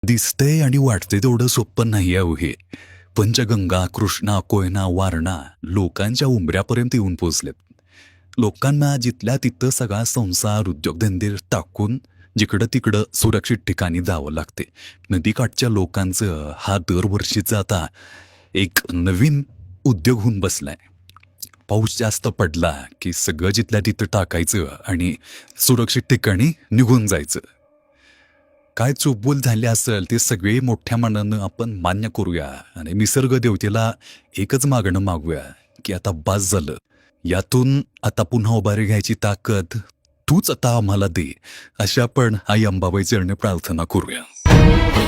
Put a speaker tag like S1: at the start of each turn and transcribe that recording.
S1: दिसतंय आणि वाटतंय तेवढं सोपं नाही आहे हो हे. पंचगंगा, कृष्णा, कोयना, वारणा लोकांच्या उंबऱ्यापर्यंत येऊन पोचलेत. लोकांना जिथल्या तिथं सगळा संसार, उद्योगधंदे टाकून जिकडं तिकडं सुरक्षित ठिकाणी जावं लागते. नदीकाठच्या लोकांचं हा दरवर्षीचा आता एक नवीन उद्योग होऊन बसलाय. पाऊस जास्त पडला की सगळं जिथल्या तिथं टाकायचं आणि सुरक्षित ठिकाणी निघून जायचं. काय चूकभूल झाली असेल ते सगळे मोठ्या मनानं आपण मान्य करूया आणि निसर्ग देवतेला एकच मागणं मागूया की आता बास झालं. यातून आता पुन्हा उभारी घ्यायची ताकद तूच आता आम्हाला दे, अशी आपण आई अंबाबाई चरणी प्रार्थना करूया.